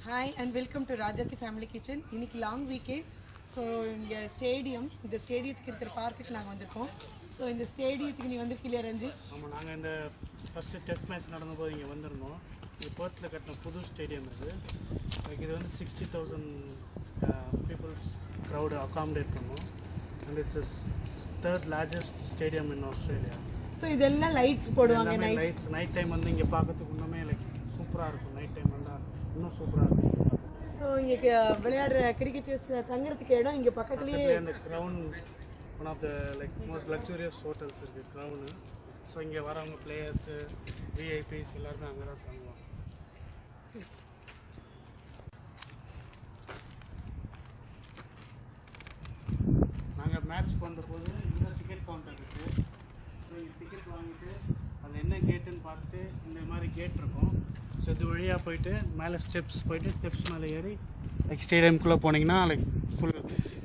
Hi and welcome to Rajati Family Kitchen. இன்னைக்கு long weekend. So இங்கே stadium, இந்த ஸ்டேடியத்துக்கு இருக்கிற பார்க்குக்கு நாங்கள் வந்திருக்கோம். ஸோ இந்த ஸ்டேடியத்துக்கு நீ வந்திருக்கீங்களா ரஞ்சி? ஆமாம், நாங்கள் இந்த ஃபஸ்ட்டு டெஸ்ட் மேட்ச் நடந்தபோது இங்கே வந்திருந்தோம். இது பெர்த்தில் கட்டின புது ஸ்டேடியம் இது வந்து 60,000 பீப்புள்ஸ் க்ரௌடு அகாமடேட் பண்ணோம். And it's third largest stadium in Australia. So இதெல்லாம் லைட்ஸ் போடுவாங்க. லைட்ஸ் நைட் டைம் வந்து இங்கே பார்க்கறதுக்கு இன்னுமே சூப்பராக இருக்கும். நைட் டைம் வந்தால் இன்னும் சூப்பராக இருக்கும். ஸோ இங்கே விளையாடுற கிரிக்கெட்டர்ஸ் தங்குறதுக்கு இடம் இங்கே பக்கத்துலேயே அந்த Crown one of the most luxurious hotels இருக்குது க்ரௌனு. ஸோ இங்கே வரவங்க பிளேயர்ஸு விஐபிஸ் எல்லாருமே அங்கே தான் தங்குவாங்க. நாங்கள் மேட்ச் பண்ணுறபோது இந்த டிக்கெட் கவுண்டர் இருக்குது. ஸோ இங்கே டிக்கெட் வாங்கிட்டு அது என்ன கேட்டுன்னு பார்த்துட்டு இந்த மாதிரி கேட் இருக்கும். ஸோ இது வழியாக போயிட்டு மேலே ஸ்டெப்ஸ் மேலே ஏறி ஸ்டேடியம்குள்ளே போனீங்கன்னா ஃபுல்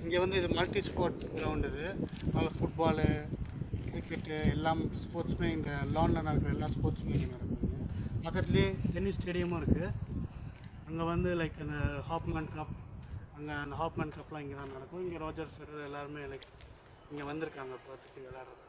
இங்கே வந்து இது மல்டி ஸ்போர்ட் கிரவுண்ட். இது அதில் ஃபுட்பாலு, கிரிக்கெட்டு எல்லாம் ஸ்போர்ட்ஸுமே இந்த லானில் நடக்கிற எல்லா ஸ்போர்ட்ஸுமே இங்கே நடக்குது. பக்கத்துலேயே டென்னிஸ் ஸ்டேடியமும் இருக்குது. அங்கே வந்து அந்த ஹாப்மேன் கப், அந்த ஹாப்மேன் கப்லாம் இங்கே தான் நடக்கும். இங்கே ரோஜர் ஃபெடரர் எல்லாருமே இங்கே வந்திருக்காங்க பார்த்துட்டு விளையாடுறது.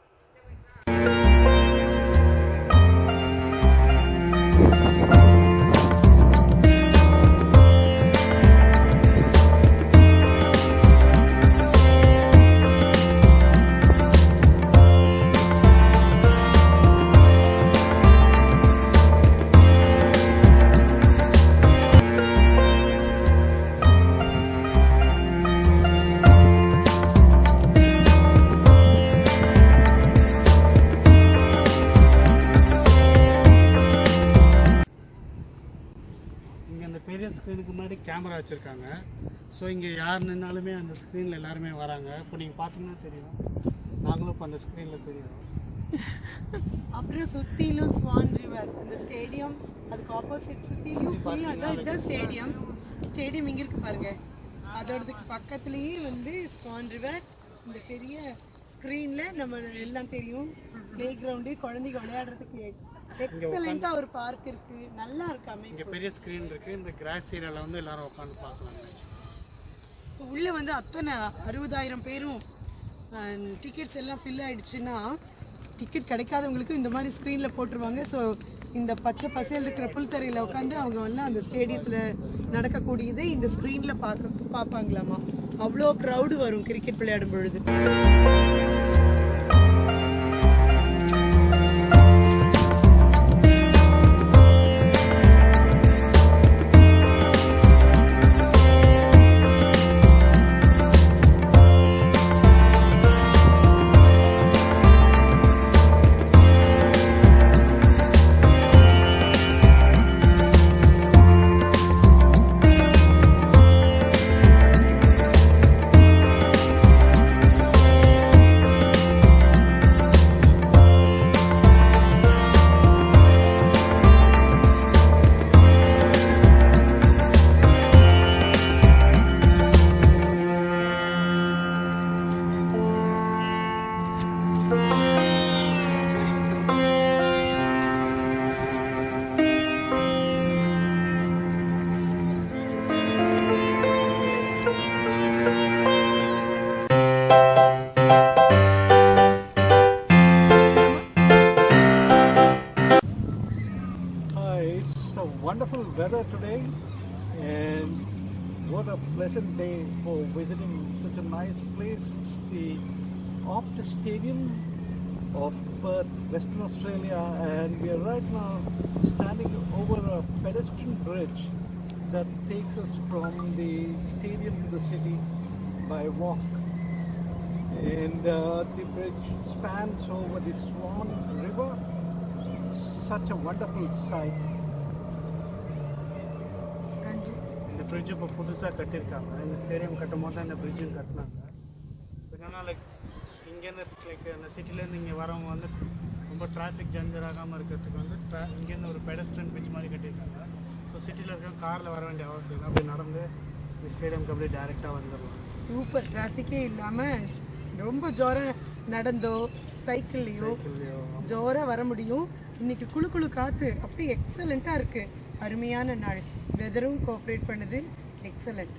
பெரிய ஸ்க்ரீனுக்கு முன்னாடி கேமரா வச்சுருக்காங்க. ஸோ இங்கே யார் நின்னாலுமே அந்த ஸ்க்ரீனில் எல்லாருமே வராங்க. இப்போ நீங்கள் பார்த்தீங்கன்னா தெரியும், நாங்களும் இப்போ அந்த ஸ்க்ரீனில் தெரியும். அப்புறம் சுற்றிலும் ஸ்வான் ரிவர், அந்த ஸ்டேடியம் அதுக்கு ஆப்போசிட் சுற்றிலும் அதான் இதுதான் ஸ்டேடியம் இங்கே இருக்குது பாருங்கள். அதோடதுக்கு பக்கத்துலேயே வந்து ஸ்வான் ரிவர், இந்த பெரிய ஸ்க்ரீனில் நம்ம எல்லாம் தெரியும். ப்ளே கிரவுண்டு, குழந்தைங்க விளையாடுறதுக்கு எக்ஸலென்ட்டாக ஒரு பார்க் இருக்குது. நல்லா இருக்காமே. இங்கே பெரிய ஸ்க்ரீன் இருக்குது. இந்த கிராஸ் ஏரியாவில் வந்து எல்லாரும் உட்காந்து பார்க்கலாம். உள்ளே வந்து அத்தனை 60,000 பேரும் டிக்கெட்ஸ் எல்லாம் ஃபில் ஆகிடுச்சுன்னா டிக்கெட் கிடைக்காதவங்களுக்கு இந்த மாதிரி ஸ்க்ரீனில் போட்டுருவாங்க. ஸோ இந்த பச்சை பசையில் இருக்கிற புல்தரையில் உட்காந்து அவங்க எல்லாம் அந்த ஸ்டேடியத்தில் நடக்கக்கூடியதை இந்த ஸ்க்ரீனில் பார்ப்பாங்களாமா. அவ்வளோ க்ரௌடு வரும் கிரிக்கெட் விளையாடும் பொழுது. Wonderful weather today, and what a pleasant day for visiting such a nice place. It's the Optus Stadium of Perth, Western Australia, and we are right now standing over a pedestrian bridge that takes us from the stadium to the city by walk. And the bridge spans over the Swan River. It's such a wonderful sight. இந்த fridge இப்போ புதுசாக கட்டியிருக்காங்க. இந்த stadium கட்டும் போது தான் இந்த பிரிட்ஜும் கட்டினாங்க. என்னென்னா இங்கேருந்து அந்த சிட்டிலேருந்து இங்கே வரவங்க வந்து ரொம்ப டிராஃபிக் ஜஞ்சர் ஆகாமல் இருக்கிறதுக்கு வந்து இங்கேருந்து ஒரு பெடஸ்ட்ரியன் பிரிட்ஜ் மாதிரி கட்டியிருக்காங்க. ஸோ சிட்டியில் இருக்கிற காரில் வர வேண்டிய அவசியம் இல்லை. அப்படி நடந்து இந்த ஸ்டேடியம்க்கு அப்படியே டேரெக்டாக வந்துடலாம். சூப்பர், டிராஃபிக்கே இல்லாமல் ரொம்ப ஜோராக நடந்தோ சைக்கிள்லேயோ ஜோராக வர முடியும். இன்னைக்கு குளு குளு காற்று அப்படி எக்ஸலண்ட்டாக இருக்குது. அருமையான நாள். வெதரும் கோஆப்ரேட் பண்ணுது. எக்ஸலண்ட்.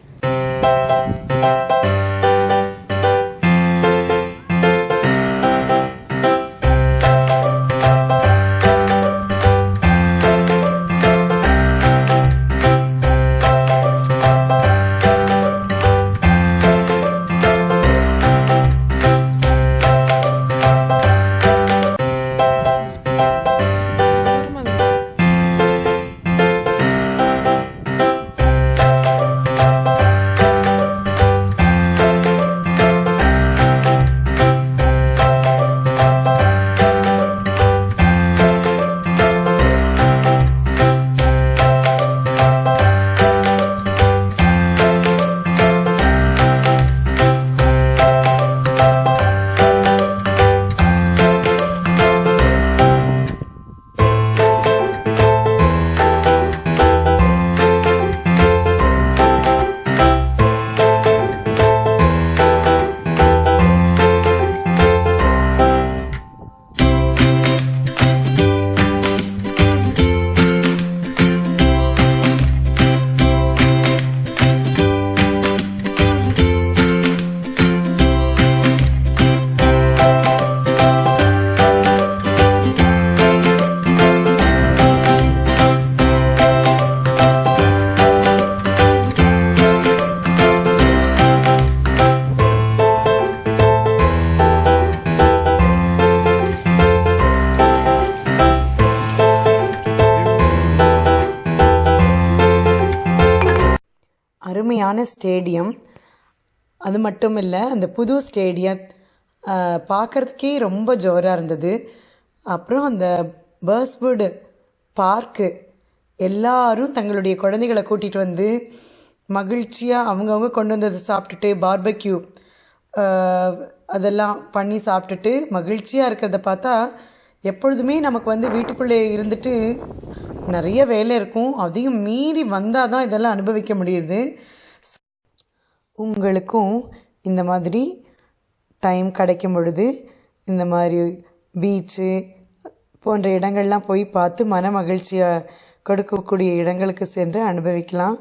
அருமையான ஸ்டேடியம். அது மட்டும் இல்லை, அந்த புது ஸ்டேடியம் பார்க்குறதுக்கே ரொம்ப ஜோராக இருந்தது. அப்புறம் அந்த பர்ஸ்வுட் பார்க்கு எல்லாரும் தங்களுடைய குழந்தைகளை கூட்டிகிட்டு வந்து மகிழ்ச்சியாக அவங்கவுங்க கொண்டு வந்ததை சாப்பிட்டுட்டு பார்பக்யூ அதெல்லாம் பண்ணி சாப்பிட்டுட்டு மகிழ்ச்சியாக இருக்கிறத பார்த்தா எப்பொழுதுமே நமக்கு வந்து வீட்டுக்குள்ளே இருந்துட்டு நிறைய வேலை இருக்கும். அதையும் மீறி வந்தால் தான் இதெல்லாம் அனுபவிக்க முடியுது. உங்களுக்கும் இந்த மாதிரி டைம் கிடைக்கும் பொழுது இந்த மாதிரி பீச்சு போன்ற இடங்கள்லாம் போய் பார்த்து மன மகிழ்ச்சியை கொடுக்கக்கூடிய இடங்களுக்கு சென்று அனுபவிக்கலாம்.